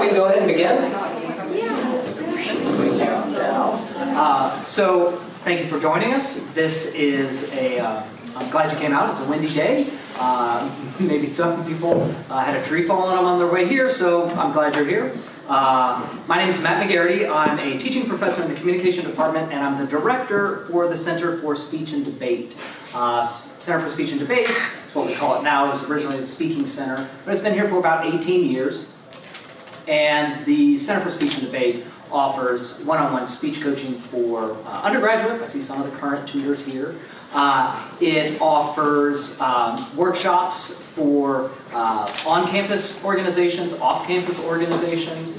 we can go ahead and begin. So, thank you for joining us. This is I'm glad you came out. It's a windy day. Maybe some people had a tree fall on them on their way here, so I'm glad you're here. My name is Matt McGarity. I'm a teaching professor in the communication department, and I'm the director for the Center for Speech and Debate. Center for Speech and Debate is what we call it now. It was originally the Speaking Center, but it's been here for about 18 years. And the Center for Speech and Debate offers one-on-one speech coaching for undergraduates. I see some of the current tutors here. It offers workshops for on-campus organizations, off-campus organizations.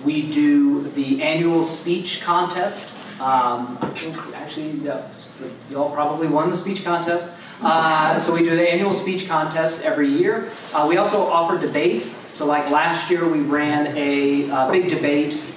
We do the annual speech contest. I think actually you all probably won the speech contest. So we do the annual speech contest every year. We also offer debates. So like last year we ran a big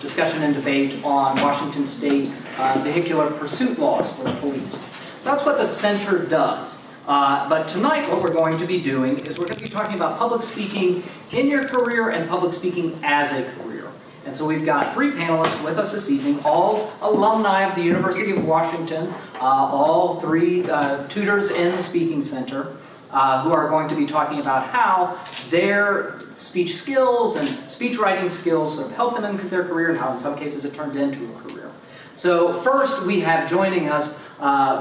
discussion and debate on Washington State vehicular pursuit laws for the police. So that's what the center does. But tonight what we're going to be doing is we're going to be talking about public speaking in your career and public speaking as a career. And so we've got three panelists with us this evening, all alumni of the University of Washington, all three tutors in the Speaking Center, who are going to be talking about how their speech skills and speech writing skills sort of help them in their career and how in some cases it turned into a career. So first we have joining us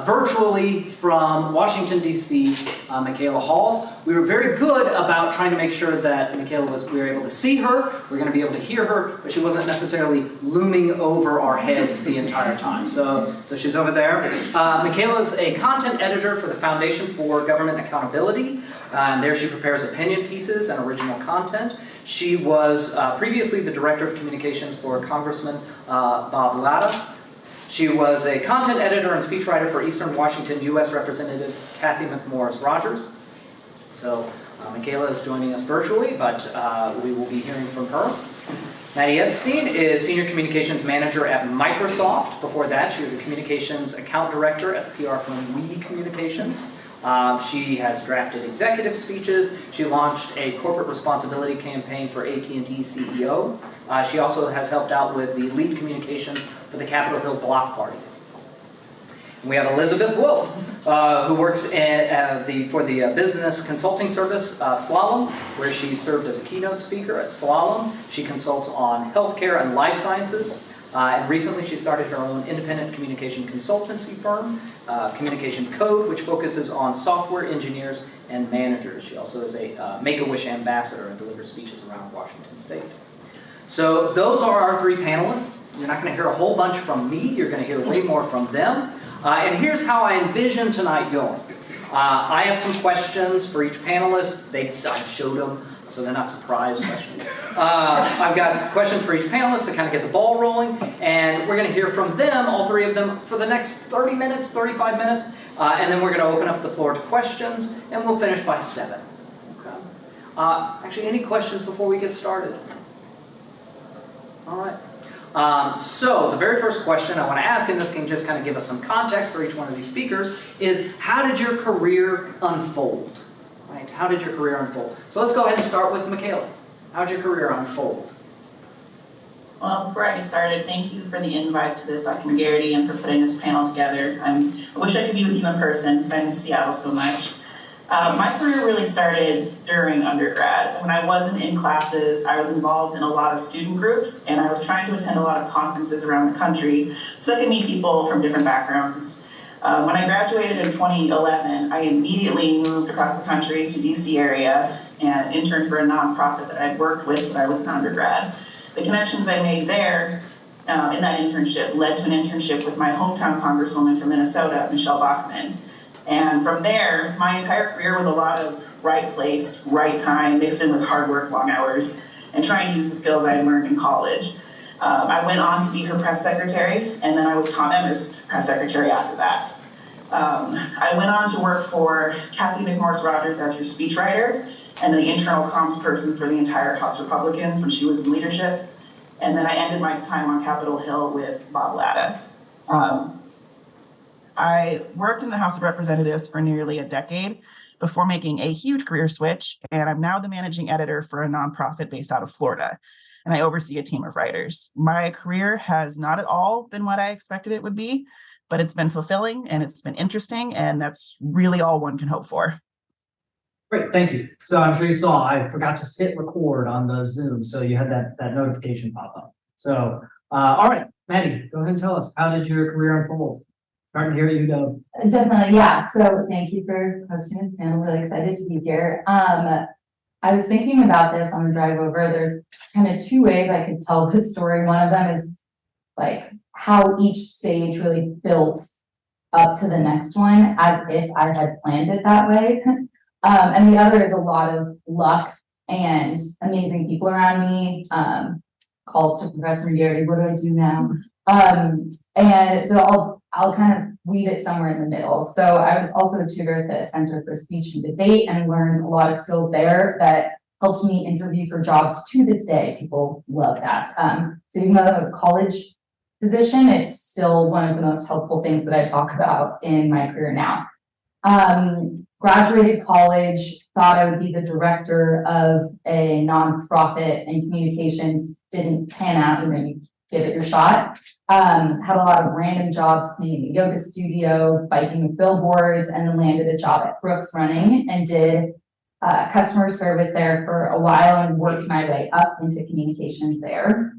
virtually from Washington, D.C., Michaela Hall. We were very good about trying to make sure that we were able to see her, we were going to be able to hear her, but she wasn't necessarily looming over our heads the entire time. So she's over there. Michaela is a content editor for the Foundation for Government Accountability, and there she prepares opinion pieces and original content. She was previously the director of communications for Congressman Bob Latta. She was a content editor and speechwriter for Eastern Washington U.S. Representative Kathy McMorris Rogers. So Michaela is joining us virtually, but we will be hearing from her. Maddie Epstein is Senior Communications Manager at Microsoft. Before that, she was a Communications Account Director at the PR firm We Communications. She has drafted executive speeches. She launched a corporate responsibility campaign for AT&T CEO. She also has helped out with the lead communications for the Capitol Hill Block Party. And we have Elizabeth Wolf, who works for the business consulting service Slalom, where she served as a keynote speaker at Slalom. She consults on healthcare and life sciences. And recently she started her own independent communication consultancy firm, Communication Code, which focuses on software engineers and managers. She also is a Make-A-Wish ambassador and delivers speeches around Washington State. So those are our three panelists. You're not going to hear a whole bunch from me. You're going to hear way more from them. And here's how I envision tonight going. I have some questions for each panelist. I've showed them, so they're not surprise questions. I've got questions for each panelist to kind of get the ball rolling, and we're going to hear from them, all three of them, for the next 30 minutes, 35 minutes, and then we're going to open up the floor to questions, and we'll finish by 7. Okay. Actually, any questions before we get started? All right. So the very first question I want to ask, and this can just kind of give us some context for each one of these speakers, is how did your career unfold? Right? How did your career unfold? So let's go ahead and start with Michaela. How did your career unfold? Well, before I get started, thank you for the invite to this, Dr. McGarity, and for putting this panel together. I wish I could be with you in person because I miss Seattle so much. My career really started during undergrad. When I wasn't in classes, I was involved in a lot of student groups, and I was trying to attend a lot of conferences around the country so I could meet people from different backgrounds. When I graduated in 2011, I immediately moved across the country to DC area and interned for a nonprofit that I'd worked with when I was an undergrad. The connections I made there in that internship led to an internship with my hometown congresswoman from Minnesota, Michelle Bachmann. And from there, my entire career was a lot of right place, right time, mixed in with hard work, long hours, and trying to use the skills I had learned in college. I went on to be her press secretary, and then I was Tom Emmer's press secretary after that. I went on to work for Kathy McMorris Rogers as her speechwriter and the internal comms person for the entire House Republicans when she was in leadership. And then I ended my time on Capitol Hill with Bob Latta. I worked in the House of Representatives for nearly a decade before making a huge career switch. And I'm now the managing editor for a nonprofit based out of Florida. And I oversee a team of writers. My career has not at all been what I expected it would be, but it's been fulfilling and it's been interesting. And that's really all one can hope for. Great, thank you. So I'm sure you saw, I forgot to hit record on the Zoom, so you had that notification pop up. So, all right, Maddie, go ahead and tell us, how did your career unfold? Starting to hear you go. Definitely, yeah. So thank you for hosting this panel. Really excited to be here. I was thinking about this on the drive over. There's kind of two ways I could tell this story. One of them is like how each stage really built up to the next one as if I had planned it that way. And the other is a lot of luck and amazing people around me. Calls to Professor McGarity, what do I do now? And so I'll kind of weave it somewhere in the middle. So I was also a tutor at the Center for Speech and Debate and learned a lot of skills there that helped me interview for jobs to this day. People love that. So even though that was a college position, it's still one of the most helpful things that I talk about in my career now. Graduated college, thought I would be the director of a nonprofit, and communications didn't pan out. You give it your shot. Had a lot of random jobs, cleaning a yoga studio, biking with billboards, and then landed a job at Brooks Running and did customer service there for a while and worked my way up into communications there.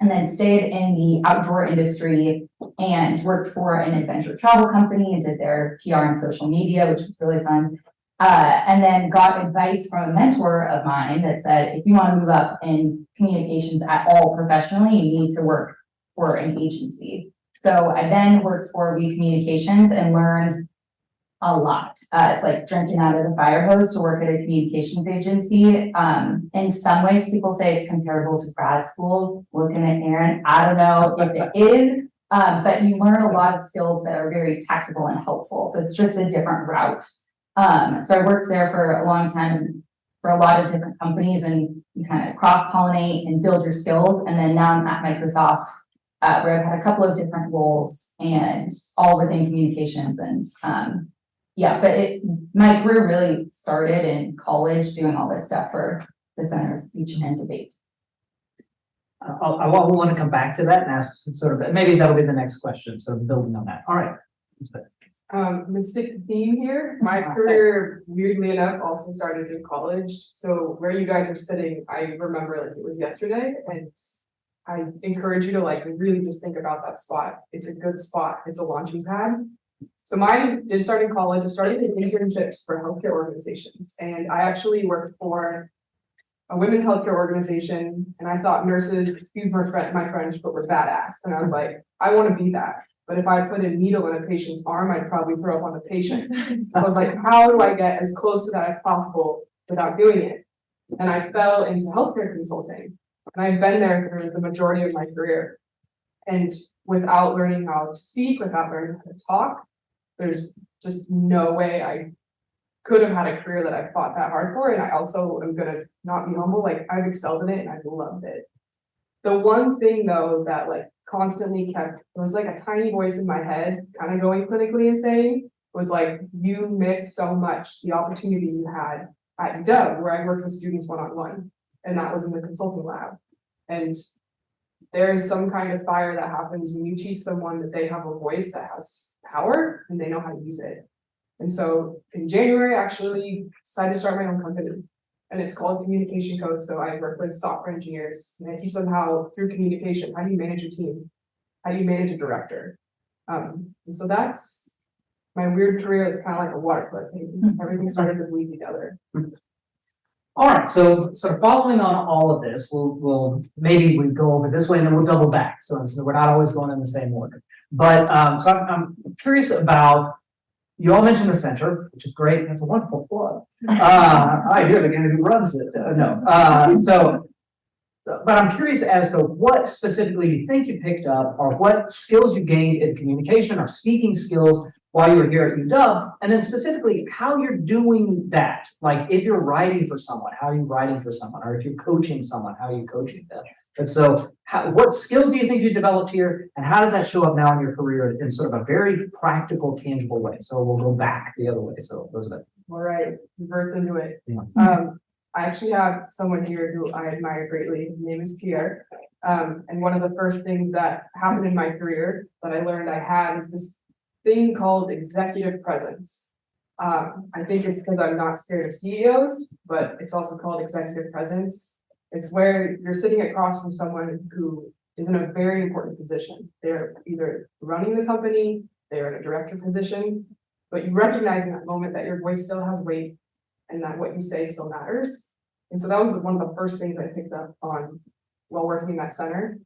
And then stayed in the outdoor industry and worked for an adventure travel company and did their PR and social media, which was really fun. And then got advice from a mentor of mine that said, if you want to move up in communications at all professionally, you need to work for an agency. So I then worked for We Communications and learned a lot. It's like drinking out of the fire hose to work at a communications agency. In some ways, people say it's comparable to grad school. Looking at Aaron, I don't know if it is, but you learn a lot of skills that are very tactical and helpful. So it's just a different route. So I worked there for a long time for a lot of different companies, and you kind of cross-pollinate and build your skills. And then now I'm at Microsoft, where I've had a couple of different roles and all within communications. And yeah, but my career really started in college doing all this stuff for the Center of Speech and Debate. I want to come back to that and ask sort of, maybe that'll be the next question, so building on that. All right. I'm gonna stick to theme here. My career, weirdly enough, also started in college. So where you guys are sitting, I remember like it was yesterday, and I encourage you to like really just think about that spot. It's a good spot. It's a launching pad. So mine did start in college. I started in internships for healthcare organizations, and I actually worked for a women's healthcare organization, and I thought nurses, excuse my French, but were badass. And I was like, I want to be that. But if I put a needle in a patient's arm, I'd probably throw up on the patient. I was like, how do I get as close to that as possible without doing it? And I fell into healthcare consulting. And I've been there for the majority of my career. And without learning how to speak, without learning how to talk, there's just no way I could have had a career that I fought that hard for. And I also am gonna not be humble, like I've excelled in it and I've loved it. The one thing though that like constantly kept, it was like a tiny voice in my head kind of going clinically and saying, was like, you miss so much the opportunity you had at UW, where I worked with students one-on-one, and that was in the consulting lab. And there's some kind of fire that happens when you teach someone that they have a voice that has power and they know how to use it. And so in January, I actually decided to start my own company, and it's called Communication Code. So I work with software engineers and I teach them how, through communication, how do you manage a team? How do you manage a director? And so that's my weird career. It's kind of like a water thing. Everything started to bleed together. All right, so sort of following on all of this, we'll maybe we go over this way and then we'll double back. So we're not always going in the same order. But so I'm curious about, you all mentioned the center, which is great. That's a wonderful plug. I hear the guy who runs it. But I'm curious as to what specifically you think you picked up, or what skills you gained in communication or speaking skills while you were here at UW, and then specifically how you're doing that. Like if you're writing for someone, how are you writing for someone? Or if you're coaching someone, how are you coaching them? And so what skills do you think you developed here, and how does that show up now in your career in sort of a very practical, tangible way? So we'll go back the other way. So Elizabeth. All right, reverse into it. Yeah. I actually have someone here who I admire greatly. His name is Pierre. And one of the first things that happened in my career that I learned I had is this thing called executive presence. I think it's because I'm not scared of CEOs, but it's also called executive presence. It's where you're sitting across from someone who is in a very important position. They're either running the company, they're in a director position, but you recognize in that moment that your voice still has weight and that what you say still matters. And so that was one of the first things I picked up on while working in that center.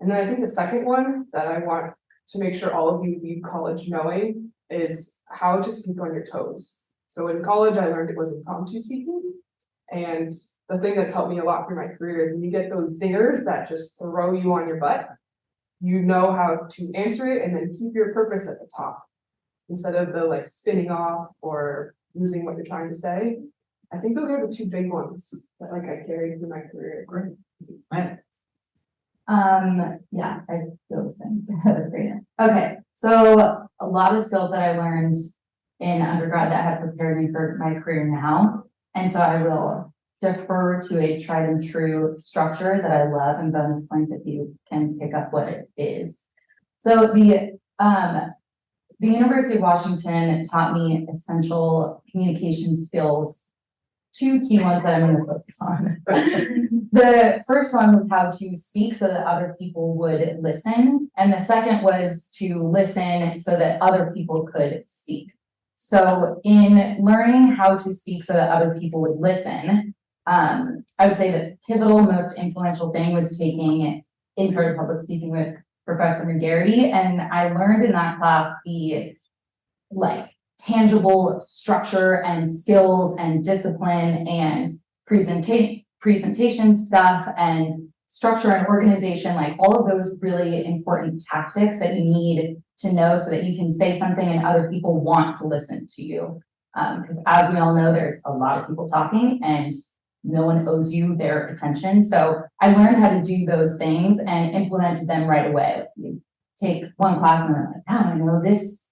And then I think the second one that I want to make sure all of you leave college knowing is how to speak on your toes. So in college, I learned it was impromptu speaking. And the thing that's helped me a lot through my career is when you get those zingers that just throw you on your butt, you know how to answer it and then keep your purpose at the top instead of the like spinning off or losing what you're trying to say. I think those are the two big ones that like I carried through my career. Great. Right. Yeah, I feel the same. That was great. Okay, so a lot of skills that I learned in undergrad that have prepared me for my career now. And so I will defer to a tried and true structure that I love, and bonus points if you can pick up what it is. So the University of Washington taught me essential communication skills, two key ones that I'm going to focus on. The first one was how to speak so that other people would listen. And the second was to listen so that other people could speak. So in learning how to speak so that other people would listen, I would say the pivotal, most influential thing was taking Intro to Public Speaking with Professor McGarry. And I learned in that class the like tangible structure and skills and discipline and presentation stuff and structure and organization, like all of those really important tactics that you need to know so that you can say something and other people want to listen to you. Because as we all know, there's a lot of people talking and no one owes you their attention. So I learned how to do those things and implemented them right away. Like you take one class and I'm like, now I know this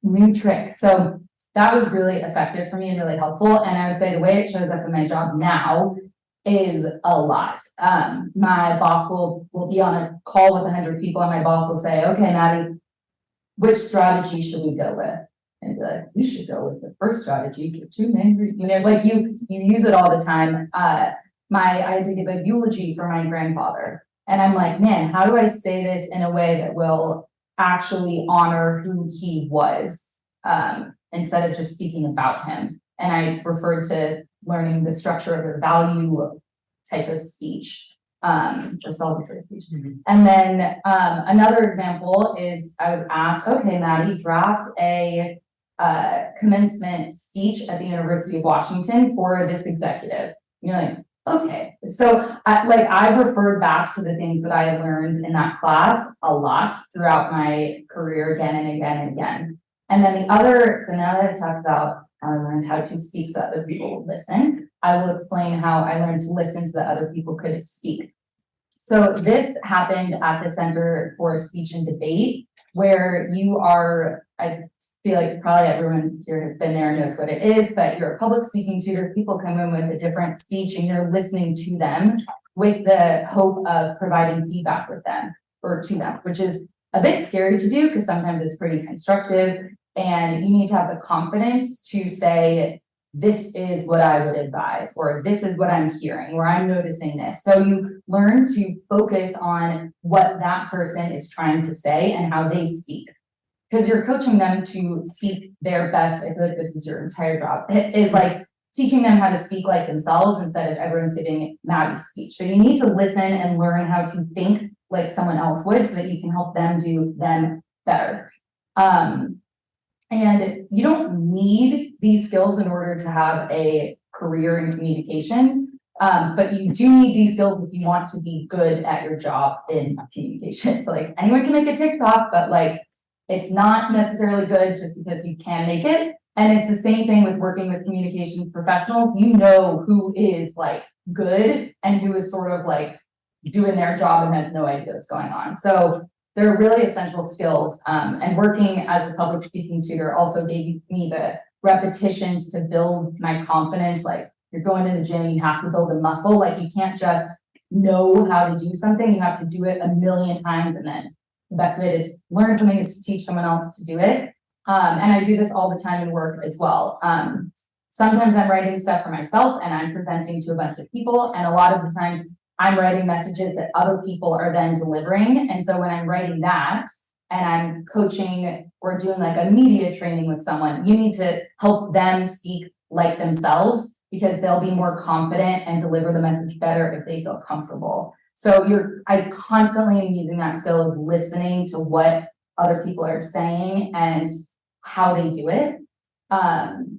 new trick. So that was really effective for me and really helpful. And I would say the way it shows up in my job now is a lot. My boss will be on a call with 100 people and my boss will say, okay, Maddie, which strategy should we go with? And be like, we should go with the first strategy for 2 main, you know, like you use it all the time. I had to give a eulogy for my grandfather. And I'm like, man, how do I say this in a way that will actually honor who he was, instead of just speaking about him? And I referred to learning the structure of the value type of speech, or celebratory speech. Mm-hmm. And then another example is I was asked, okay, Maddie, draft a commencement speech at the University of Washington for this executive. And you're like, okay. So I've referred back to the things that I learned in that class a lot throughout my career again and again and again. And then the other, so now that I've talked about how I learned how to speak so that other people would listen, I will explain how I learned to listen so that other people could speak. So this happened at the Center for Speech and Debate, where you are, I feel like probably everyone here has been there and knows what it is, but you're a public speaking tutor. People come in with a different speech and you're listening to them with the hope of providing feedback with them or to them, which is a bit scary to do because sometimes it's pretty constructive and you need to have the confidence to say, this is what I would advise, or this is what I'm hearing, or I'm noticing this. So you learn to focus on what that person is trying to say and how they speak. Because you're coaching them to speak their best. I feel like this is your entire job. It is like teaching them how to speak like themselves instead of everyone's giving Maddie's speech. So you need to listen and learn how to think like someone else would so that you can help them do them better. And you don't need these skills in order to have a career in communications, but you do need these skills if you want to be good at your job in communications. Like anyone can make a TikTok, but like it's not necessarily good just because you can make it. And it's the same thing with working with communications professionals. You know who is like good and who is sort of like doing their job and has no idea what's going on. So they're really essential skills. And working as a public speaking tutor also gave me the repetitions to build my confidence. Like you're going to the gym, you have to build a muscle. Like you can't just know how to do something. You have to do it a million times. And then the best way to learn something is to teach someone else to do it. And I do this all the time in work as well. Sometimes I'm writing stuff for myself and I'm presenting to a bunch of people. And a lot of the times I'm writing messages that other people are then delivering. And so when I'm writing that and I'm coaching or doing like a media training with someone, you need to help them speak like themselves because they'll be more confident and deliver the message better if they feel comfortable. So I constantly am using that skill of listening to what other people are saying and how they do it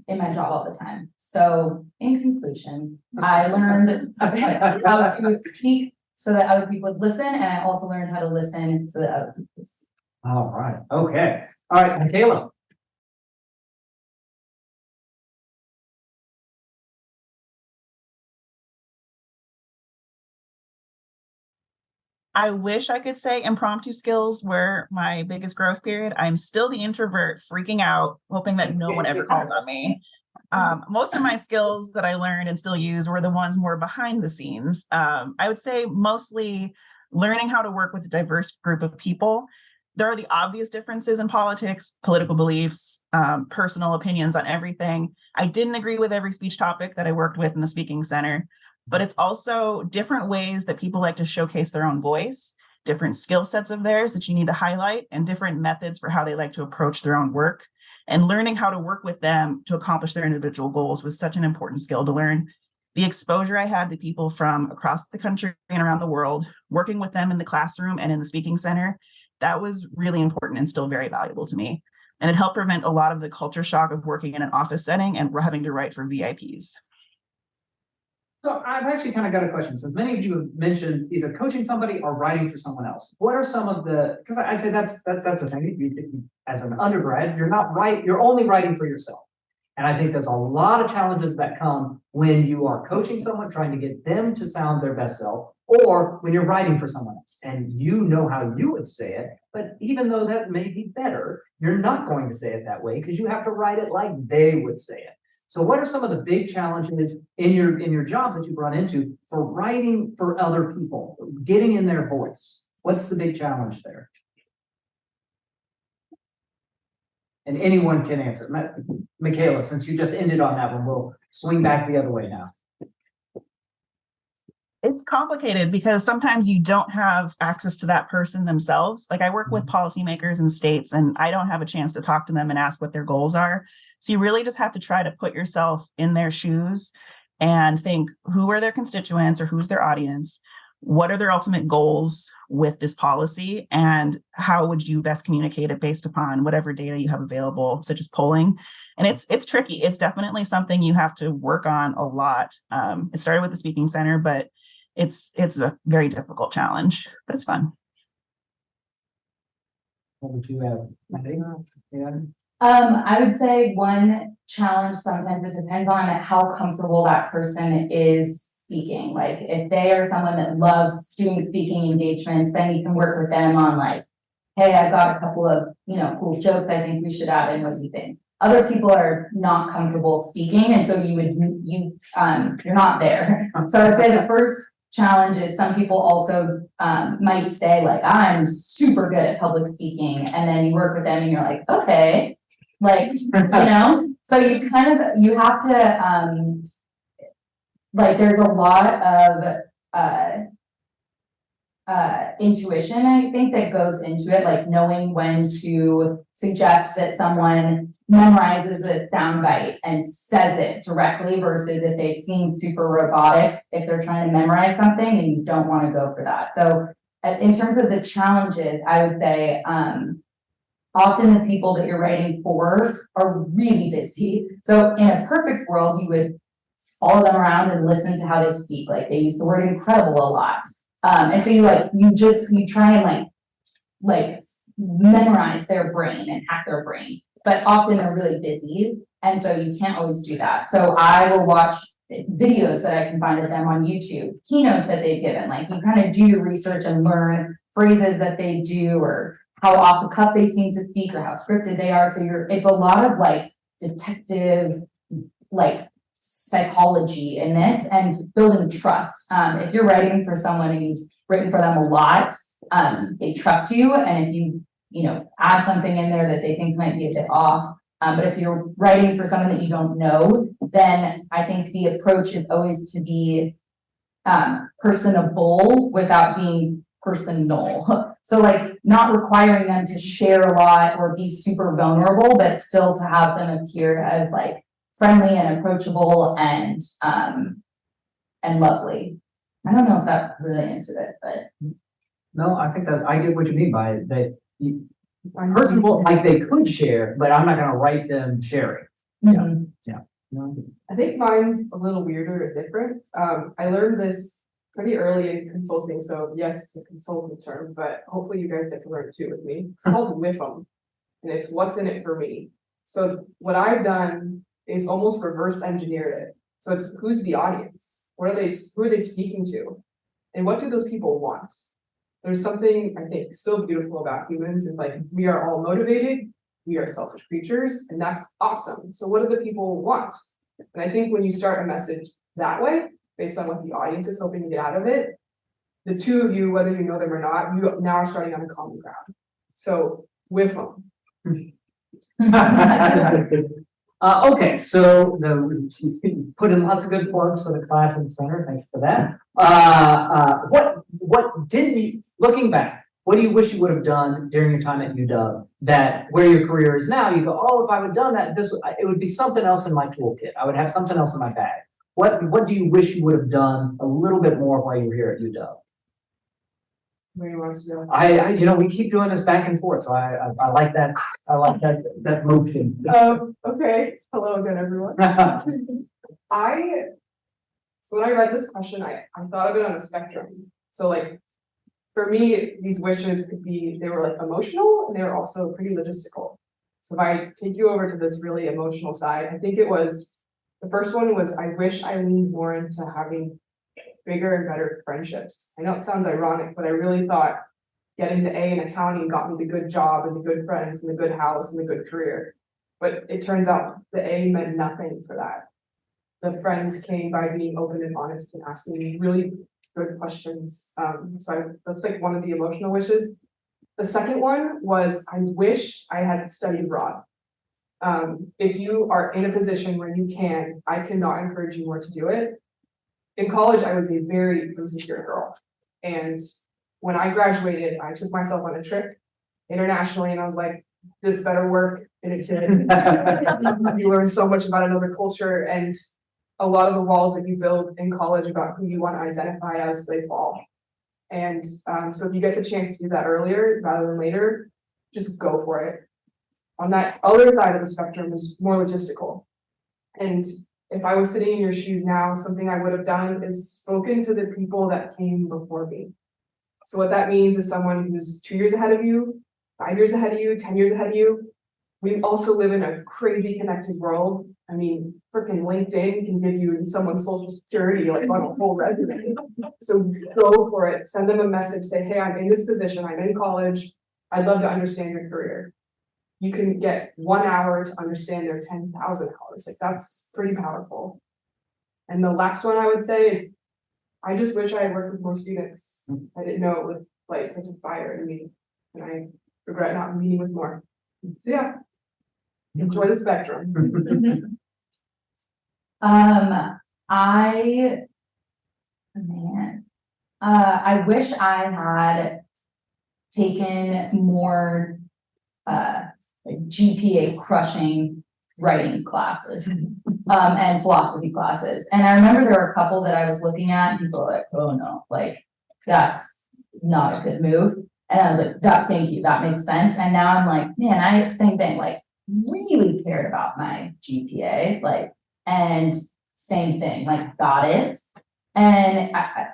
in my job all the time. So in conclusion, I learned how to speak so that other people would listen, and I also learned how to listen so that other people would speak. All right. Okay. All right, Michaela. I wish I could say impromptu skills were my biggest growth period. I'm still the introvert freaking out, hoping that no one ever calls on me. Most of my skills that I learned and still use were the ones more behind the scenes. I would say mostly learning how to work with a diverse group of people. There are the obvious differences in politics, political beliefs, personal opinions on everything. I didn't agree with every speech topic that I worked with in the speaking center, but it's also different ways that people like to showcase their own voice, different skill sets of theirs that you need to highlight, and different methods for how they like to approach their own work. And learning how to work with them to accomplish their individual goals was such an important skill to learn. The exposure I had to people from across the country and around the world, working with them in the classroom and in the speaking center, that was really important and still very valuable to me. And it helped prevent a lot of the culture shock of working in an office setting and having to write for VIPs. So I've actually kind of got a question. So many of you have mentioned either coaching somebody or writing for someone else. What are some of the, because I'd say that's the thing. As an undergrad, you're only writing for yourself. And I think there's a lot of challenges that come when you are coaching someone, trying to get them to sound their best self, or when you're writing for someone else and you know how you would say it, but even though that may be better, you're not going to say it that way because you have to write it like they would say it. So what are some of the big challenges in your jobs that you've run into for writing for other people, getting in their voice? What's the big challenge there? And anyone can answer. Michaela, since you just ended on that one, we'll swing back the other way now. It's complicated because sometimes you don't have access to that person themselves. Like I work with policymakers in states and I don't have a chance to talk to them and ask what their goals are. So you really just have to try to put yourself in their shoes and think, who are their constituents or who's their audience? What are their ultimate goals with this policy? And how would you best communicate it based upon whatever data you have available, such as polling? And it's tricky. It's definitely something you have to work on a lot. It started with the speaking center, but it's a very difficult challenge, but it's fun. What would you have? Yeah. I would say one challenge, sometimes it depends on how comfortable that person is speaking. Like if they are someone that loves doing speaking engagements, then you can work with them on like, hey, I've got a couple of, cool jokes I think we should add in. What do you think? Other people are not comfortable speaking. And so you're not there. So I would say the first challenge is some people also might say like, I'm super good at public speaking. And then you work with them and you're like, okay, like, so you have to, like, there's a lot of intuition, I think, that goes into it, like knowing when to suggest that someone memorizes a soundbite and says it directly versus if they seem super robotic, if they're trying to memorize something and you don't want to go for that. So in terms of the challenges, I would say often the people that you're writing for are really busy. So in a perfect world, you would follow them around and listen to how they speak. Like they use the word incredible a lot. And so you try and like memorize their brain and hack their brain, but often they're really busy. And so you can't always do that. So I will watch videos that I can find of them on YouTube, keynotes that they've given. Like you kind of do your research and learn phrases that they do or how off the cuff they seem to speak or how scripted they are. So it's a lot of like detective, like psychology in this and building trust. If you're writing for someone and you've written for them a lot, they trust you. And if you know, add something in there that they think might be a bit off, but if you're writing for someone that you don't know, then I think the approach is always to be personable without being personal. So like not requiring them to share a lot or be super vulnerable, but still to have them appear as like friendly and approachable and lovely. I don't know if that really answered it, but. No, I think that I get what you mean by it, that you, personable, like they could share, but I'm not gonna write them sharing. Mhm. No. I think mine's a little weirder and different. I learned this pretty early in consulting, so yes, it's a consulting term, but hopefully you guys get to learn it too with me. It's called WIFM, and it's what's in it for me. So what I've done is almost reverse engineered it. So it's who's the audience? Who are they speaking to? And what do those people want? There's something I think still beautiful about humans, and like we are all motivated, we are selfish creatures, and that's awesome. So what do the people want? And I think when you start a message that way, based on what the audience is hoping to get out of it, the two of you, whether you know them or not, you now are starting on a common ground. So with them. Okay, so put in lots of good plugs for the class and center, thanks for that. What did you, looking back, what do you wish you would have done during your time at UW that where your career is now, you go, oh, if I would have done that, it would be something else in my toolkit. I would have something else in my bag. What do you wish you would have done a little bit more while you were here at UW? Where you want us to go? You know, we keep doing this back and forth, so I like that. I like that motion. Okay. Hello again, everyone. So when I read this question, I thought of it on a spectrum. So like, for me, these wishes could be, they were like emotional and they were also pretty logistical. So if I take you over to this really emotional side, I think it was, the first one was, I wish I leaned more into having bigger and better friendships. I know it sounds ironic, but I really thought getting the A in accounting got me the good job and the good friends and the good house and the good career. But it turns out the A meant nothing for that. The friends came by being open and honest and asking me really good questions. That's like one of the emotional wishes. The second one was, I wish I had studied abroad. If you are in a position where you can, I cannot encourage you more to do it. In college, I was a very insecure girl. And when I graduated, I took myself on a trip internationally and I was like, this better work. And it did. You learn so much about another culture, and a lot of the walls that you build in college about who you want to identify as, they fall. And so if you get the chance to do that earlier rather than later, just go for it. On that other side of the spectrum is more logistical. And if I was sitting in your shoes now, something I would have done is spoken to the people that came before me. So what that means is someone who's 2 years ahead of you, 5 years ahead of you, 10 years ahead of you. We also live in a crazy connected world. I mean, freaking LinkedIn can give you someone's social security, like on a whole resume. So go for it, send them a message, say, hey, I'm in this position, I'm in college, I'd love to understand your career. You can get 1 hour to understand their 10,000 hours. Like, that's pretty powerful. And the last one I would say is, I just wish I had worked with more students. I didn't know it would light such a fire in me, and I regret not meeting with more. So yeah, enjoy the spectrum. I wish I had taken more like GPA crushing writing classes and philosophy classes. And I remember there were a couple that I was looking at and people were like, oh no, like that's not a good move. And I was like, thank you, that makes sense. And now I'm like, man, same thing, like really cared about my GPA, like, and same thing, like got it. And I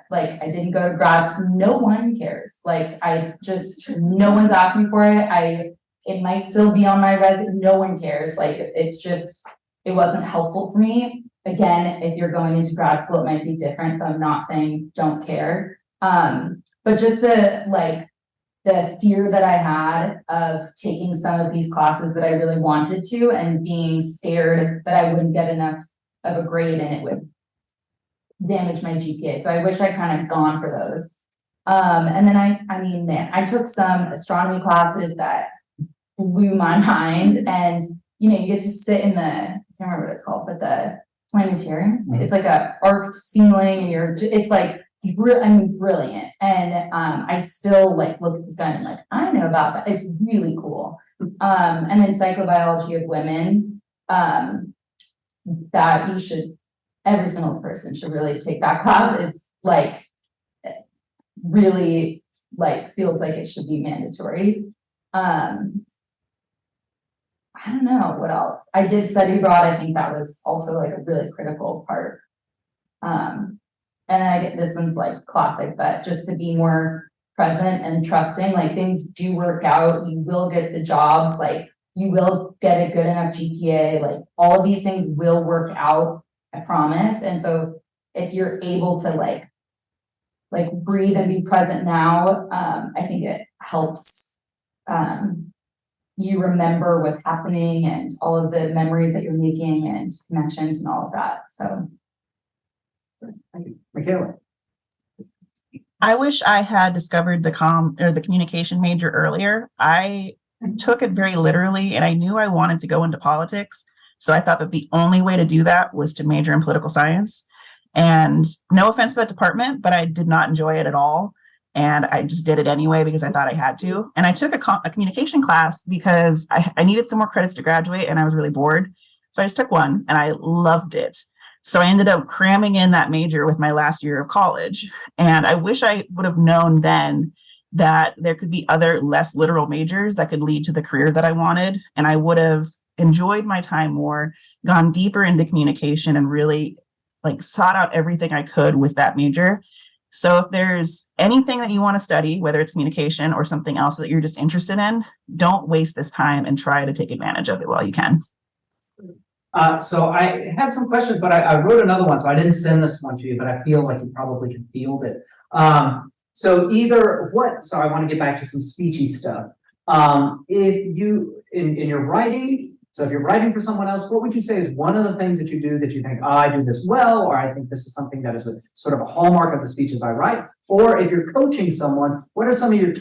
didn't go to grad school, no one cares. Like no one's asking for it. It might still be on my resume, no one cares. Like it's just, it wasn't helpful for me. Again, if you're going into grad school, it might be different. So I'm not saying don't care. But just the the fear that I had of taking some of these classes that I really wanted to and being scared that I wouldn't get enough of a grade and it would damage my GPA. So I wish I kind of gone for those. And then I mean, man, I took some astronomy classes that blew my mind, and you know, you get to sit in the, I can't remember what it's called, but the planetariums. It's like a arced ceiling, and it's like, brilliant. And I still like look at this guy and I'm like, I know about that. It's really cool. And then psychobiology of women, that you should, every single person should really take that class. It's like, really like feels like it should be mandatory. I don't know what else. I did study abroad. I think that was also like a really critical part. And this one's like classic, but just to be more present and trusting, like things do work out. You will get the jobs, like you will get a good enough GPA, like all of these things will work out, I promise. And so if you're able to like breathe and be present now, I think it helps you remember what's happening and all of the memories that you're making and connections and all of that. So. Thank you. Michaela. I wish I had discovered the communication major earlier. I took it very literally, and I knew I wanted to go into politics. So I thought that the only way to do that was to major in political science. And no offense to that department, but I did not enjoy it at all. And I just did it anyway because I thought I had to. And I took a communication class because I needed some more credits to graduate and I was really bored. So I just took one and I loved it. So I ended up cramming in that major with my last year of college. And I wish I would have known then that there could be other less literal majors that could lead to the career that I wanted. And I would have enjoyed my time more, gone deeper into communication, and really like sought out everything I could with that major. So if there's anything that you want to study, whether it's communication or something else that you're just interested in, don't waste this time and try to take advantage of it while you can. So I had some questions, but I wrote another one, so I didn't send this one to you, but I feel like you probably can field it. So I want to get back to some speechy stuff. If you, in your writing, so if you're writing for someone else, what would you say is one of the things that you do that you think, I do this well, or I think this is something that is a sort of a hallmark of the speeches I write? Or if you're coaching someone, what are some of your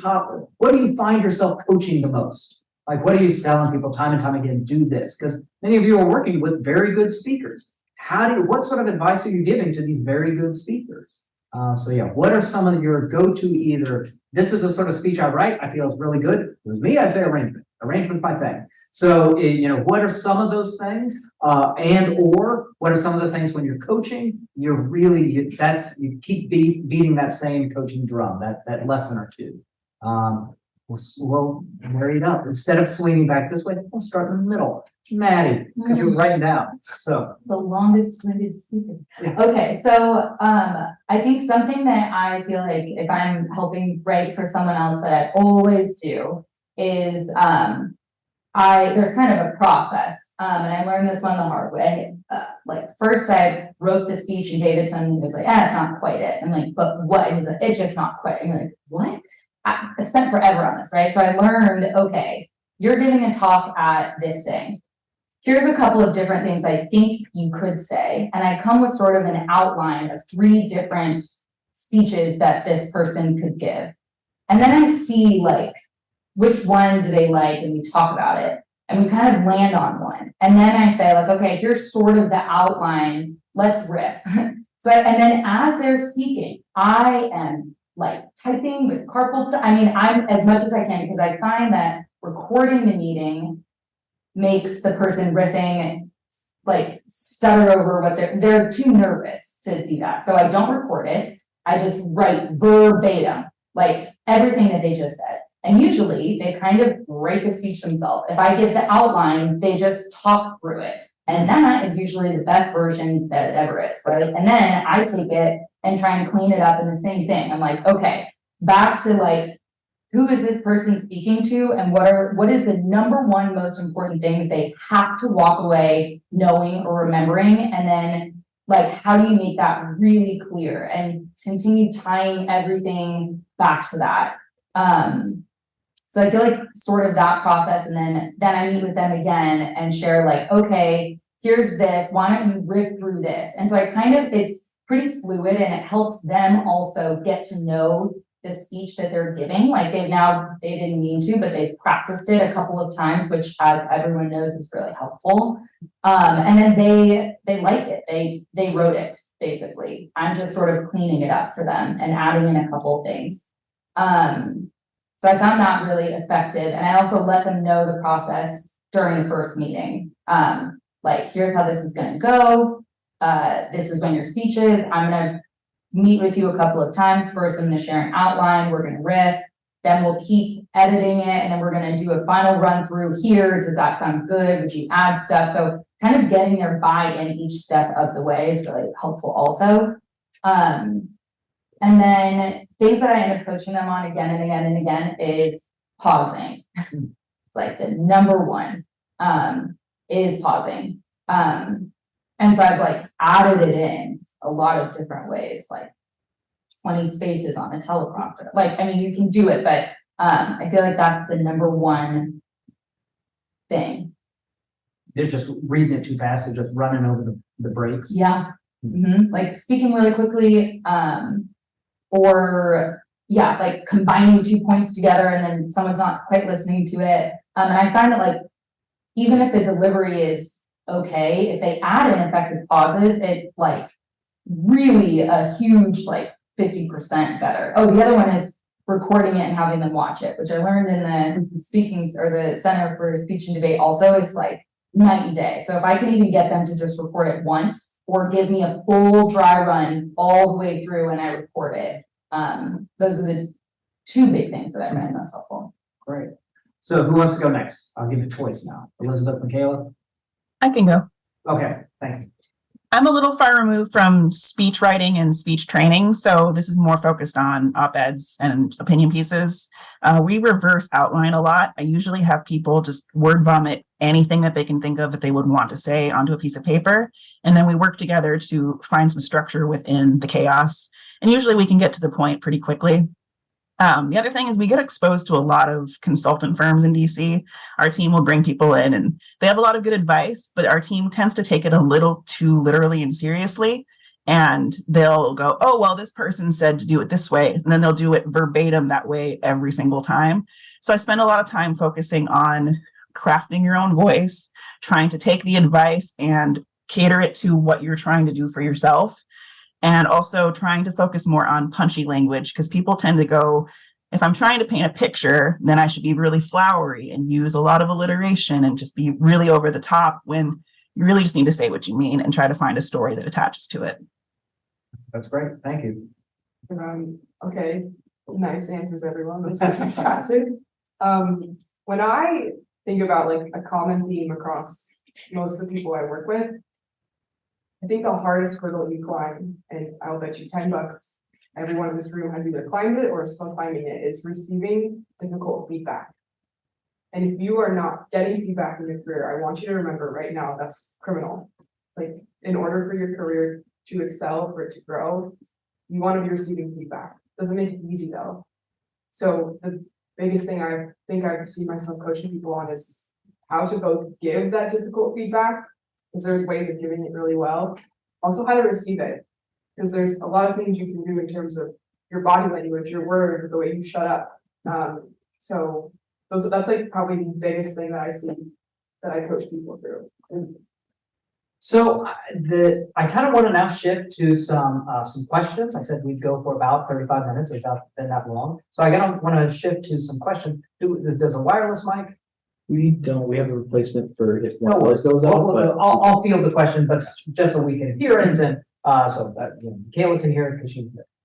what do you find yourself coaching the most? Like, what are you telling people time and time again, do this? Because many of you are working with very good speakers. What sort of advice are you giving to these very good speakers? So yeah, what are some of your go-to, either this is a sort of speech I write, I feel is really good. If it was me, I'd say arrangement. Arrangement's my thing. So, what are some of those things? Or what are some of the things when you're coaching, you keep beating that same coaching drum, that lesson or two. We'll marry it up. Instead of swinging back this way, we'll start in the middle. Maddie, because you're writing down. So The longest winded speaker. Yeah. Okay, so I think something that I feel like if I'm helping write for someone else that I always do is there's kind of a process. And I learned this one the hard way. First I wrote the speech and gave it to him, and he was like, it's not quite it. I'm like, but what? And he's like, it's just not quite. And you're like, what? I spent forever on this, right? So I learned, okay, you're giving a talk at this thing. Here's a couple of different things I think you could say. And I come with sort of an outline of 3 different speeches that this person could give. And then I see which one do they like, and we talk about it. And we kind of land on one. And then I say okay, here's sort of the outline, let's riff. And then as they're speaking, I am typing with carpal, I'm as much as I can, because I find that recording the meeting makes the person riffing stutter over what they're too nervous to do that. So I don't record it. I just write verbatim, everything that they just said. And usually they kind of break a speech themselves. If I give the outline, they just talk through it. And that is usually the best version that it ever is, right? And then I take it and try and clean it up in the same thing. I'm like, okay, back to who is this person speaking to, and what is the number one most important thing that they have to walk away knowing or remembering? And then how do you make that really clear and continue tying everything back to that? So I feel like sort of that process, and then I meet with them again and share like, okay, here's this, why don't you riff through this? And so it's pretty fluid and it helps them also get to know the speech that they're giving. Like they didn't mean to, but they've practiced it a couple of times, which as everyone knows is really helpful. And then they like it. They wrote it basically. I'm just sort of cleaning it up for them and adding in a couple of things. So I found that really effective. And I also let them know the process during the first meeting. Like, here's how this is gonna go. This is when your speech is. I'm gonna meet with you a couple of times. First, I'm gonna share an outline. We're gonna riff. Then we'll keep editing it. And then we're gonna do a final run through here. Does that sound good? Would you add stuff? So kind of getting their buy-in each step of the way is really helpful also. And then things that I end up coaching them on again and again and again is pausing. It's like the number one is pausing. And so I've like added it in a lot of different ways, like 20 spaces on a teleprompter. Like, I mean, you can do it, but I feel like that's the number one thing. They're just reading it too fast, they're just running over the breaks. Yeah. Like speaking really quickly, or yeah, like combining 2 points together and then someone's not quite listening to it. And I find that like, even if the delivery is okay, if they add in effective pauses, it's like really a huge, like 50% better. Oh, the other one is recording it and having them watch it, which I learned in the speakings or the Center for Speech and Debate also. It's like night and day. So if I can even get them to just record it once or give me a full dry run all the way through and I record it, those are the two big things that I find most helpful. Great. So who wants to go next? I'll give you a choice now. Elizabeth, Michaela? I can go. Okay, thank you. I'm a little far removed from speech writing and speech training, so this is more focused on op-eds and opinion pieces. We reverse outline a lot. I usually have people just word vomit anything that they can think of that they would want to say onto a piece of paper, and then we work together to find some structure within the chaos. And usually we can get to the point pretty quickly. The other thing is we get exposed to a lot of consultant firms in DC. Our team will bring people in and they have a lot of good advice, but our team tends to take it a little too literally and seriously. And they'll go, oh, well, this person said to do it this way. And then they'll do it verbatim that way every single time. So I spend a lot of time focusing on crafting your own voice, trying to take the advice and cater it to what you're trying to do for yourself. And also trying to focus more on punchy language, because people tend to go, if I'm trying to paint a picture, then I should be really flowery and use a lot of alliteration and just be really over the top, when you really just need to say what you mean and try to find a story that attaches to it. That's great, thank you. Okay, nice answers, everyone. Those are fantastic. When I think about like a common theme across most of the people I work with, I think the hardest hurdle you climb, and I'll bet you $10, everyone in this room has either climbed it or is still climbing it, is receiving difficult feedback. And if you are not getting feedback in your career, I want you to remember right now, that's criminal. Like, in order for your career to excel, for it to grow, you want to be receiving feedback. Doesn't make it easy though. So the biggest thing I think I see myself coaching people on is how to both give that difficult feedback, because there's ways of giving it really well. Also how to receive it, because there's a lot of things you can do in terms of your body language, your words, the way you shut up. So that's like probably the biggest thing that I see that I coach people through. So I kind of want to now shift to some questions. I said we'd go for about 35 minutes. It's not been that long. So I want to shift to some questions. Does a wireless mic? We don't, we have a replacement for if No one worries. goes out, but I'll field the question, but just so we can hear it, and so that Kayla can hear it, because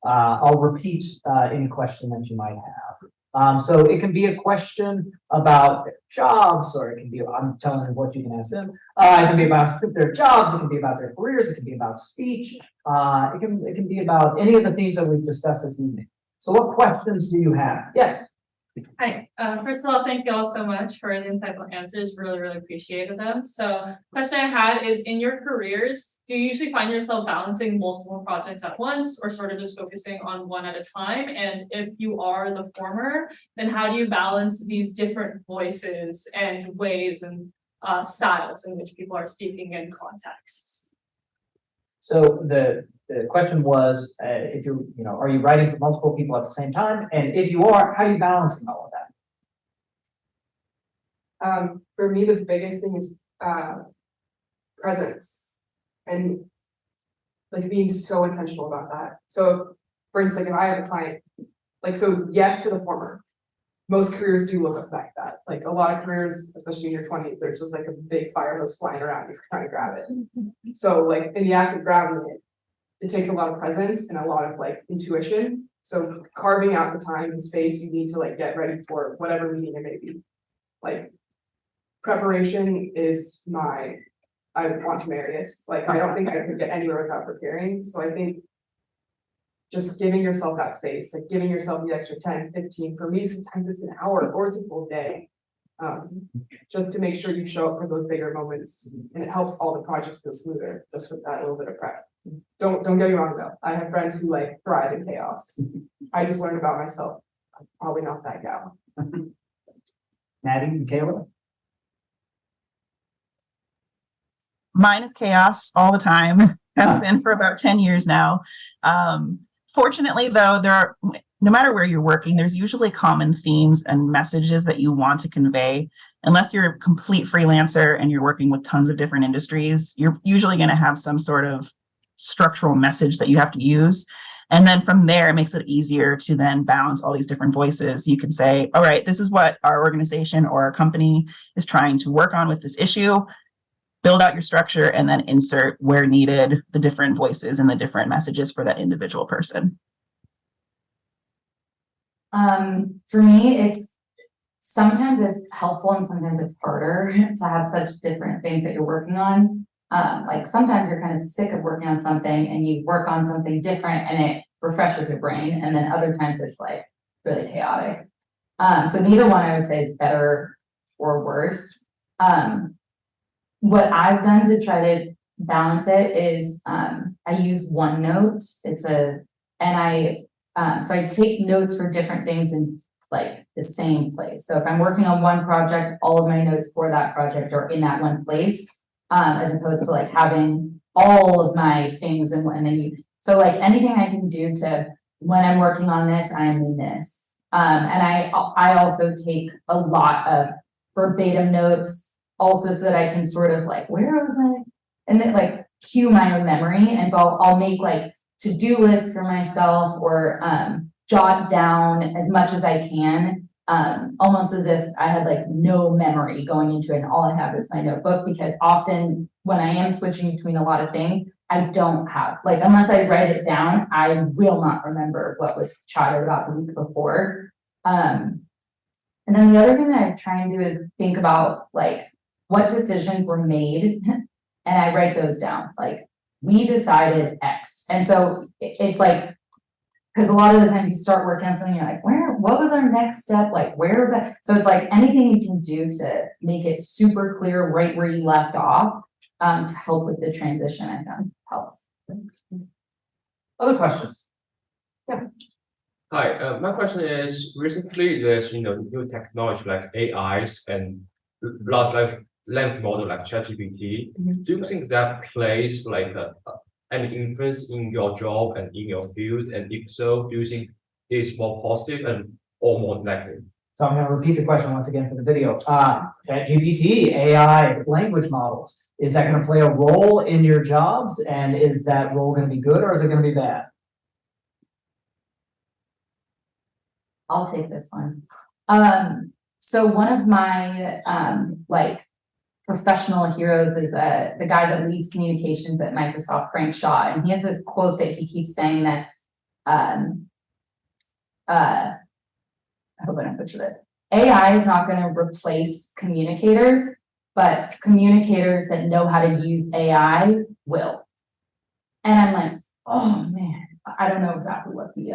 I'll repeat any question that you might have. So it can be a question about their jobs, or it can be, I'm telling you what you can ask them. It can be about their jobs, it can be about their careers, it can be about speech. It can be about any of the themes that we've discussed this evening. So what questions do you have? Yes. Hi, first of all, thank you all so much for the insightful answers, really appreciated them. So question I had is, in your careers, do you usually find yourself balancing multiple projects at once or sort of just focusing on one at a time? And if you are the former, then how do you balance these different voices and ways and styles in which people are speaking in contexts? So the question was, if are you writing for multiple people at the same time? And if you are, how are you balancing all of that? For me, the biggest thing is presence and like being so intentional about that. So for instance, like if I have a client, like, so yes to the former. Most careers do look like that. Like a lot of careers, especially in your 20s, there's just like a big fire hose flying around you trying to grab it. So like in the act of grabbing it, it takes a lot of presence and a lot of like intuition. So carving out the time and space you need to like get ready for whatever meeting it may be. Like preparation is I want to marry it. Like I don't think I could get anywhere without preparing. So I think just giving yourself that space, like giving yourself the extra 10, 15, for me, sometimes it's an hour or it's a full day. Just to make sure you show up for those bigger moments, and it helps all the projects go smoother, just with that little bit of prep. Don't get me wrong though, I have friends who like thrive in chaos. I just learned about myself, I'm probably not that gal. Maddie, Michaela? Mine is chaos all the time. Has been for about 10 years now. Fortunately, though, no matter where you're working, there's usually common themes and messages that you want to convey. Unless you're a complete freelancer and you're working with tons of different industries, you're usually going to have some sort of structural message that you have to use. And then from there, it makes it easier to then balance all these different voices. You can say, all right, this is what our organization or our company is trying to work on with this issue. Build out your structure and then insert where needed the different voices and the different messages for that individual person. For me, sometimes it's helpful and sometimes it's harder to have such different things that you're working on. Like sometimes you're kind of sick of working on something and you work on something different and it refreshes your brain. And then other times it's like really chaotic. So neither one I would say is better or worse. What I've done to try to balance it is I use OneNote. So I take notes for different things in like the same place. So if I'm working on one project, all of my notes for that project are in that one place, as opposed to like having all of my things and then so like anything I can do to, when I'm working on this, I'm in this. And I also take a lot of verbatim notes also so that I can sort of like, where was I? And then like cue my own memory. And so I'll make like to-do lists for myself or jot down as much as I can, almost as if I had like no memory going into it and all I have is my notebook, because often when I am switching between a lot of things, I don't have, like, unless I write it down, I will not remember what was chatted about the week before. And then the other thing that I try and do is think about like what decisions were made and I write those down. Like we decided X. And so it's like, because a lot of the times you start working on something, you're like, what was our next step? Like, where was that? So it's like anything you can do to make it super clear right where you left off, to help with the transition, I found helps. Other questions? Hi, my question is, recently there's new technology like AIs and large language model like ChatGPT. Do you think that plays like any influence in your job and in your field? And if so, do you think it's more positive or more negative? So I'm going to repeat the question once again for the video. ChatGPT, AI, language models, is that going to play a role in your jobs? And is that role going to be good or is it going to be bad? I'll take this one. So one of my like professional heroes is the guy that leads communications at Microsoft, Frank Shaw, and he has this quote that he keeps saying that's I hope I don't butcher this. AI is not going to replace communicators, but communicators that know how to use AI will. And I'm like, oh man, I don't know exactly what the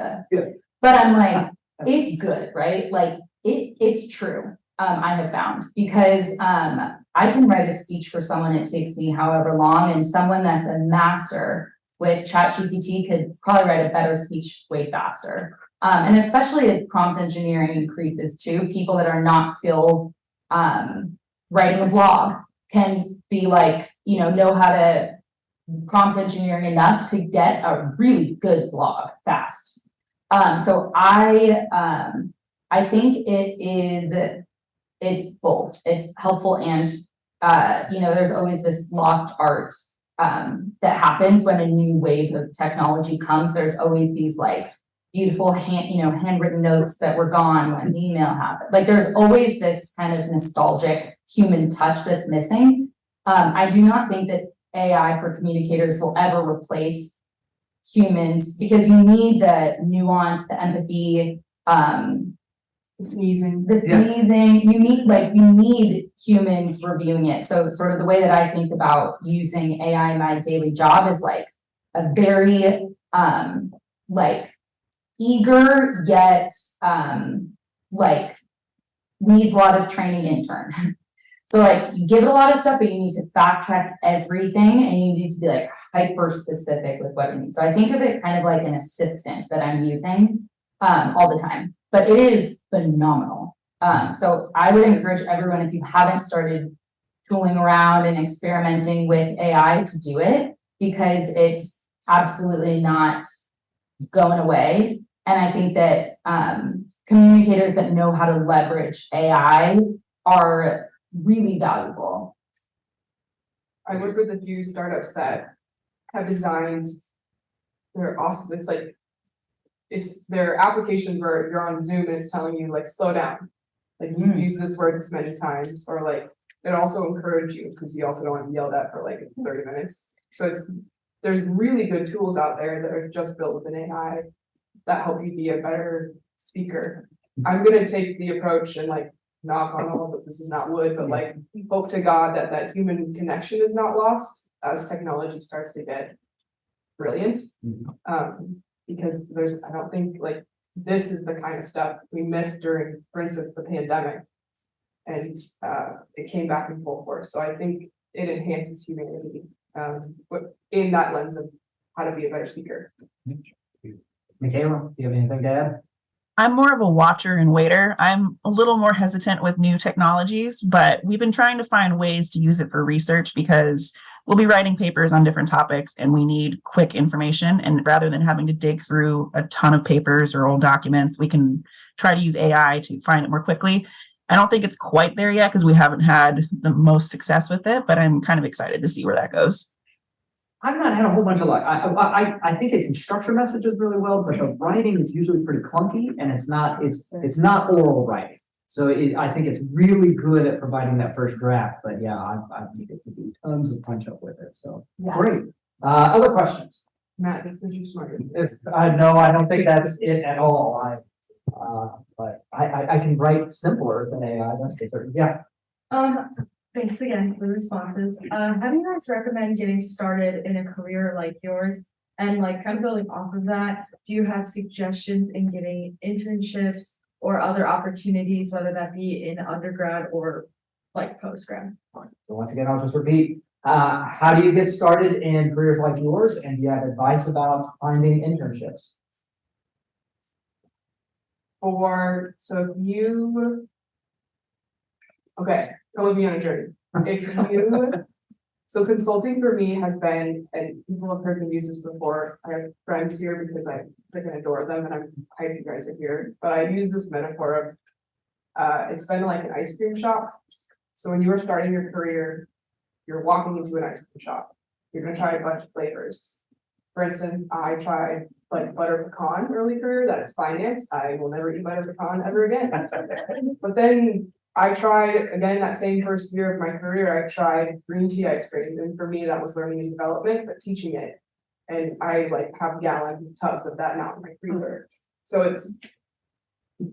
but I'm like, it's good, right? Like it's true. I have found because I can write a speech for someone. It takes me however long, and someone that's a master with ChatGPT could probably write a better speech way faster. And especially as prompt engineering increases too, people that are not skilled writing a blog can be like, know how to prompt engineering enough to get a really good blog fast. So I think it's both. It's helpful and, there's always this lost art that happens when a new wave of technology comes. There's always these like beautiful handwritten notes that were gone when email happened. Like there's always this kind of nostalgic human touch that's missing. I do not think that AI for communicators will ever replace humans because you need the nuance, the empathy, Sneezing. you need humans reviewing it. So sort of the way that I think about using AI in my daily job is like a very like eager yet like needs a lot of training intern. So like you give it a lot of stuff, but you need to fact check everything and you need to be like hyper specific with what you need. So I think of it kind of like an assistant that I'm using all the time, but it is phenomenal. So I would encourage everyone, if you haven't started tooling around and experimenting with AI, to do it because it's absolutely not going away. And I think that communicators that know how to leverage AI are really valuable. I work with a few startups that have designed, they're awesome, it's their applications where you're on Zoom and it's telling you like, slow down. Like you use this word this many times, or like, it also encourage you because you also don't want to be yelled at for like 30 minutes. So there's really good tools out there that are just built with an AI that help you be a better speaker. I'm gonna take the approach and like knock on all, but this is not wood, but like hope to God that that human connection is not lost as technology starts to get brilliant. Because I don't think like this is the kind of stuff we missed during, for instance, the pandemic. And it came back in full force. So I think it enhances humanity, but in that lens of how to be a better speaker. Michaela, do you have anything to add? I'm more of a watcher and waiter. I'm a little more hesitant with new technologies, but we've been trying to find ways to use it for research because we'll be writing papers on different topics and we need quick information. And rather than having to dig through a ton of papers or old documents, we can try to use AI to find it more quickly. I don't think it's quite there yet because we haven't had the most success with it, but I'm kind of excited to see where that goes. I've not had a whole bunch of luck. I think it can structure messages really well, but the writing is usually pretty clunky and it's not oral writing. So I think it's really good at providing that first draft, but yeah, I've needed to do tons of punch up with it. So great. Other questions? Matt, this made you smarter. No, I don't think that's it at all. But I can write simpler than AI. That's for certain. Yeah. Thanks again for the responses. How do you guys recommend getting started in a career like yours? And like kind of building off of that, do you have suggestions in getting internships or other opportunities, whether that be in undergrad or like post-grad? So once again, I'll just repeat. How do you get started in careers like yours? And do you have advice about finding internships? Come with me on a journey. So consulting for me has been, and people have heard me use this before. I have friends here because I freaking adore them and I'm hyped you guys are here. But I use this metaphor of it's been like an ice cream shop. So when you are starting your career, you're walking into an ice cream shop. You're gonna try a bunch of flavors. For instance, I tried like butter pecan early career. That is finance. I will never eat butter pecan ever again. But then I tried, again, that same first year of my career, I tried green tea ice cream. And for me, that was learning and development, but teaching it. And I like have gallon tubs of that now in my freezer. So it's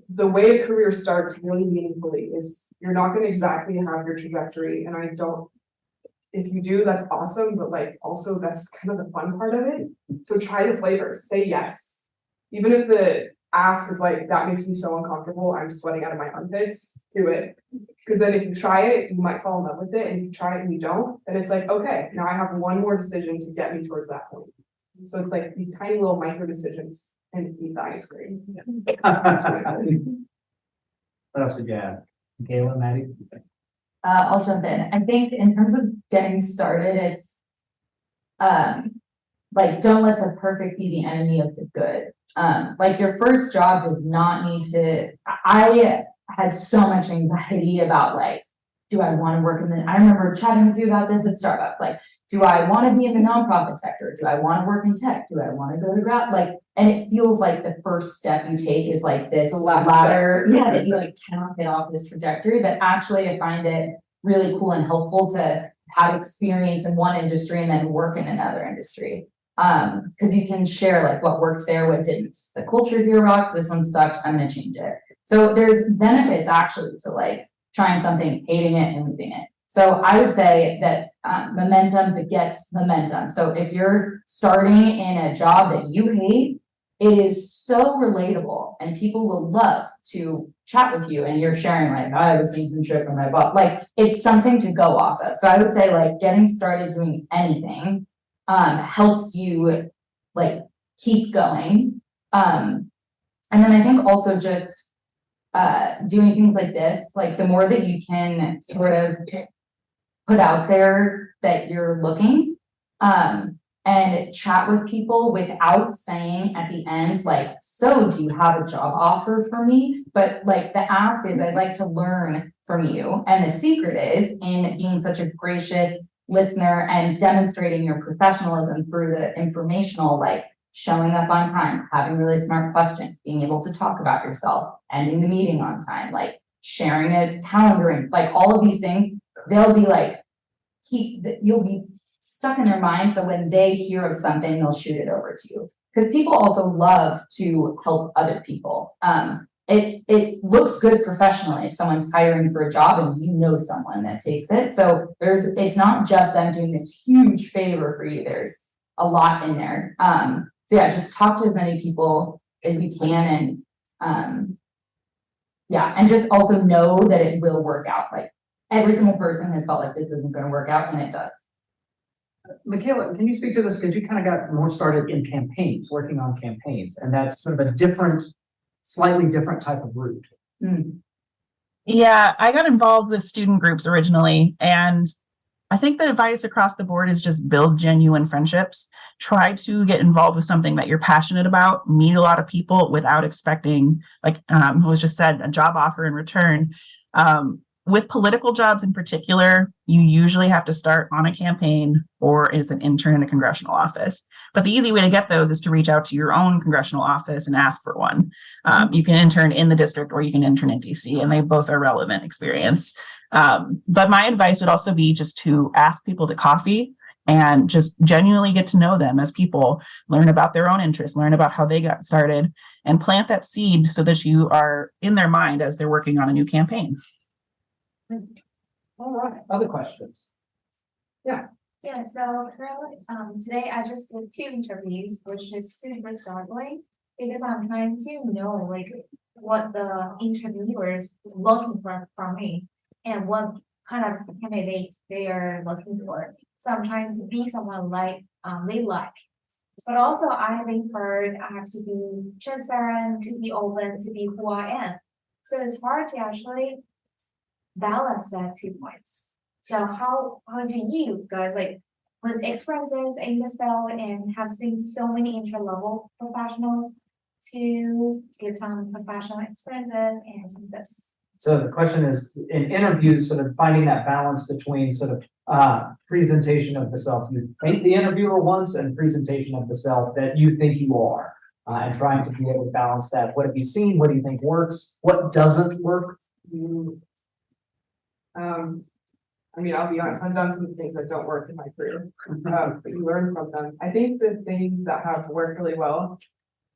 the way a career starts really meaningfully is you're not going to exactly have your trajectory. And if you do, that's awesome. But like also that's kind of the fun part of it. So try the flavors, say yes. Even if ask is like, that makes me so uncomfortable, I'm sweating out of my armpits, do it. Because then if you try it, you might fall in love with it, and if you try it and you don't, then it's like, okay, now I have one more decision to get me towards that point. So it's like these tiny little micro decisions and eat the ice cream. What else would you add? Kayla, Maddie? I'll jump in. I think in terms of getting started, it's like, don't let the perfect be the enemy of the good. Like your first job does not need to, I had so much anxiety about like, do I want to work in the, I remember chatting with you about this at Starbucks, like, do I want to be in the nonprofit sector? Do I want to work in tech? Do I want to go to grad? Like, and it feels like the first step you take is like this The last ladder, yeah, that you like cannot get off this trajectory, but actually I find it really cool and helpful to have experience in one industry and then work in another industry. Because you can share like what worked there, what didn't. The culture here rocked, this one sucked, I'm gonna change it. So there's benefits actually to like trying something, hating it and leaving it. So I would say that momentum begets momentum. So if you're starting in a job that you hate, it is so relatable and people will love to chat with you and you're sharing like, I have a internship and my boss, like it's something to go off of. So I would say like getting started doing anything helps you like keep going. And then I think also just doing things like this, like the more that you can sort of put out there that you're looking, and chat with people without saying at the end, like, so do you have a job offer for me? But like the ask is, I'd like to learn from you. And the secret is in being such a gracious listener and demonstrating your professionalism through the informational, like showing up on time, having really smart questions, being able to talk about yourself, ending the meeting on time, like sharing a calendaring, like all of these things, they'll be like, you'll be stuck in their mind. So when they hear of something, they'll shoot it over to you. Because people also love to help other people. It looks good professionally if someone's hiring for a job and you know someone that takes it. So it's not just them doing this huge favor for you. There's a lot in there. So yeah, just talk to as many people as you can and yeah, and just also know that it will work out. Like every single person has felt like this isn't going to work out and it does. Michaela, can you speak to this? Because you kind of got more started in campaigns, working on campaigns, and that's sort of a different, slightly different type of route. Yeah, I got involved with student groups originally, and I think the advice across the board is just build genuine friendships. Try to get involved with something that you're passionate about, meet a lot of people without expecting, like was just said, a job offer in return. With political jobs in particular, you usually have to start on a campaign or as an intern in a congressional office. But the easy way to get those is to reach out to your own congressional office and ask for one. You can intern in the district or you can intern in DC, and they both are relevant experience. But my advice would also be just to ask people to coffee and just genuinely get to know them as people, learn about their own interests, learn about how they got started, and plant that seed so that you are in their mind as they're working on a new campaign. All right, other questions? Yeah, so currently, today I just did 2 interviews, which is super struggling because I'm trying to know like what the interviewers looking for from me and what kind of candidate they are looking for. So I'm trying to be someone like they like. But also I have been heard I have to be transparent, to be open, to be who I am. So it's hard to actually balance that 2 points. So how do you guys like with experiences in this field and have seen so many entry-level professionals to give some professional experiences and some tips? So the question is, in interviews, sort of finding that balance between sort of presentation of the self you think the interviewer wants and presentation of the self that you think you are, and trying to be able to balance that. What have you seen? What do you think works? What doesn't work? I mean, I'll be honest, I've done some things that don't work in my career, but you learn from them. I think the things that have worked really well,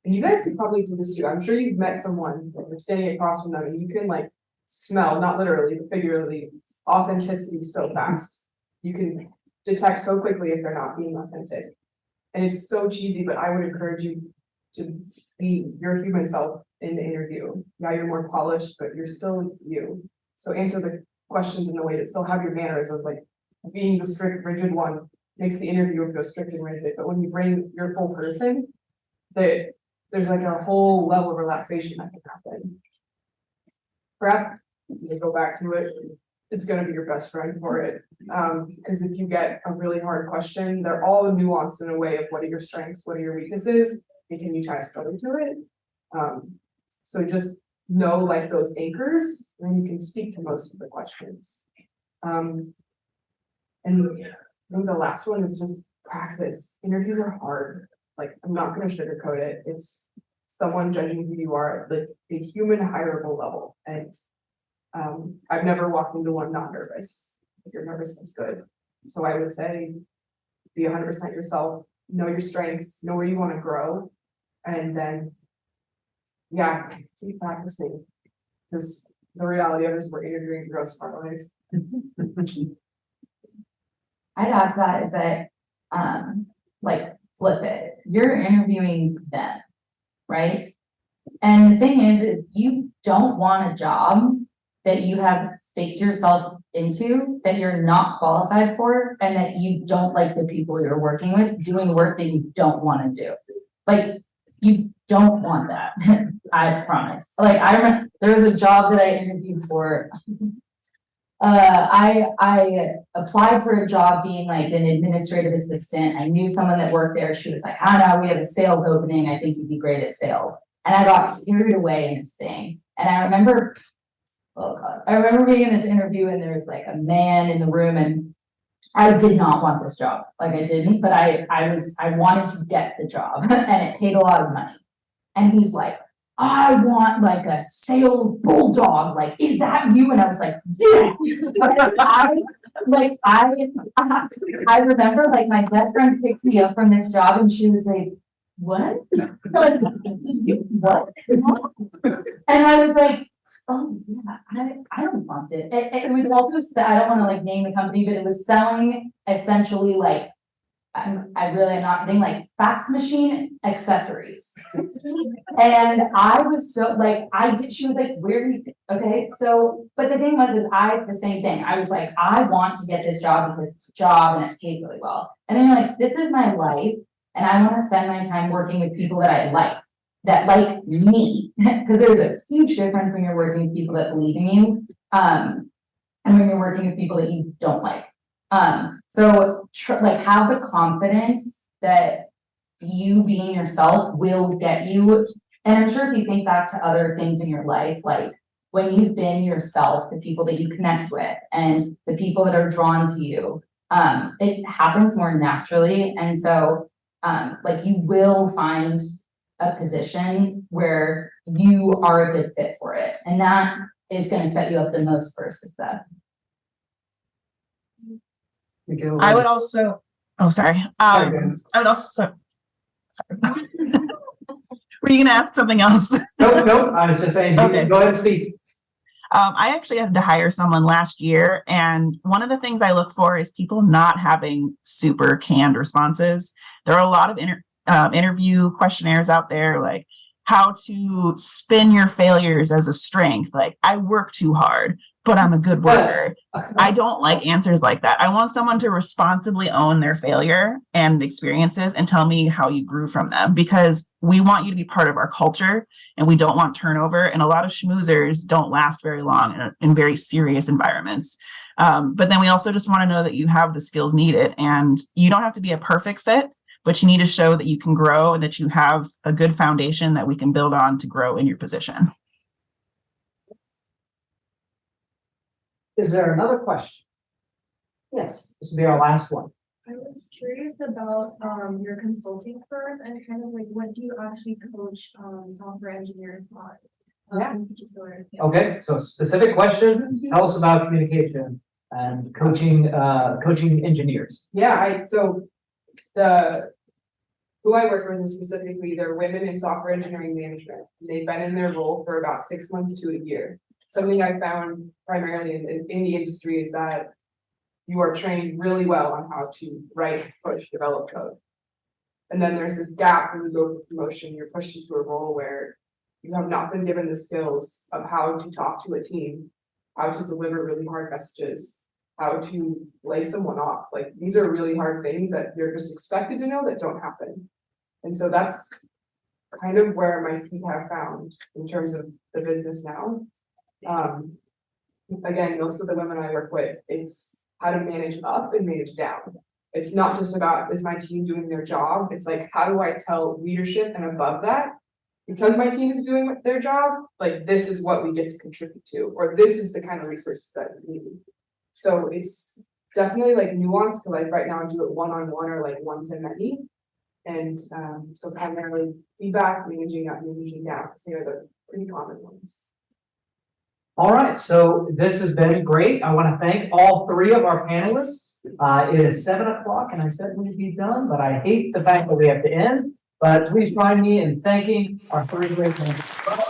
and you guys could probably do this too. I'm sure you've met someone that you're standing across from them and you can like smell, not literally, but figuratively, authenticity so fast. You can detect so quickly if they're not being authentic. And it's so cheesy, but I would encourage you to be your human self in the interview. Now you're more polished, but you're still you. So answer the questions in a way that still have your manners of like being the strict, rigid one makes the interviewer go strict and rigid. But when you bring your full person, there's like a whole level of relaxation that can happen. Prep, you go back to it, is gonna be your best friend for it. Because if you get a really hard question, they're all nuanced in a way of what are your strengths, what are your weaknesses, and can you tie a story to it? So just know like those anchors, and you can speak to most of the questions. And I think the last one is just practice. Interviews are hard. Like, I'm not gonna sugarcoat it. It's someone judging who you are at like a human hireable level. And I've never walked into one not nervous. If you're nervous, that's good. So I would say be 100% yourself, know your strengths, know where you want to grow, and then yeah, keep practicing. Because the reality of it is we're interviewing for the rest of our life. I'd add to that is that, like, flip it, you're interviewing them, right? And the thing is, if you don't want a job that you have faked yourself into, that you're not qualified for, and that you don't like the people you're working with, doing work that you don't wanna do. Like, you don't want that, I promise. Like, I remember, there was a job that I interviewed for. I applied for a job being like an administrative assistant. I knew someone that worked there. She was like, Hannah, we have a sales opening. I think you'd be great at sales. And I got carried away in this thing. And I remember, oh God, I remember being in this interview and there was like a man in the room and I did not want this job. Like I didn't, but I wanted to get the job and it paid a lot of money. And he's like, I want like a sales bulldog. Like, is that you? And I was like, yeah. I remember like my best friend picked me up from this job and she was like, what? Like, what? And I was like, oh yeah, I don't want it. It was also, I don't want to like name the company, but it was selling essentially like, I really am not kidding, like fax machine accessories. And I was so like, she was like, where do you, okay, so, but the thing was, the same thing. I was like, I want to get this job because it's a job and it pays really well. And then you're like, this is my life and I want to spend my time working with people that I like, that like me. Because there's a huge difference when you're working with people that believe in you, and when you're working with people that you don't like. So like have the confidence that you being yourself will get you. And I'm sure if you think back to other things in your life, like when you've been yourself, the people that you connect with and the people that are drawn to you, it happens more naturally. And so, like you will find a position where you are a good fit for it. And that is going to set you up the most for success. I would also, oh, sorry. I would also, sorry. Were you gonna ask something else? Nope, I was just saying, Okay. Go ahead and speak. I actually had to hire someone last year, and one of the things I look for is people not having super canned responses. There are a lot of interview questionnaires out there, like how to spin your failures as a strength. Like, I work too hard, but I'm a good worker. I don't like answers like that. I want someone to responsibly own their failure and experiences and tell me how you grew from them, because we want you to be part of our culture and we don't want turnover. And a lot of schmoozers don't last very long in very serious environments. But then we also just want to know that you have the skills needed, and you don't have to be a perfect fit, but you need to show that you can grow and that you have a good foundation that we can build on to grow in your position. Is there another question? Yes, this will be our last one. I was curious about your consulting firm and kind of like what do you actually coach software engineers on in particular? Yeah. Okay, so specific question, tell us about communication and coaching engineers. Yeah, who I work with is specifically, they're women in software engineering management. They've been in their role for about 6 months to a year. Something I found primarily in the industry is that you are trained really well on how to write, push, develop code. And then there's this gap when you go for promotion, you're pushed into a role where you have not been given the skills of how to talk to a team, how to deliver really hard messages, how to lay someone off. Like, these are really hard things that you're just expected to know that don't happen. And so that's kind of where my feet have found in terms of the business now. Again, most of the women I work with, it's how to manage up and manage down. It's not just about, is my team doing their job? It's like, how do I tell leadership and above that, because my team is doing their job, like, this is what we get to contribute to, or this is the kind of resources that we need. So it's definitely like nuanced, because like right now I do it one-on-one or like one-to-many. And so primarily feedback, managing up, managing down, so are the pretty common ones. All right, so this has been great. I want to thank all three of our panelists. It is 7 o'clock and I said we'd be done, but I hate the fact that we have to end. But please join me in thanking our three great panelists.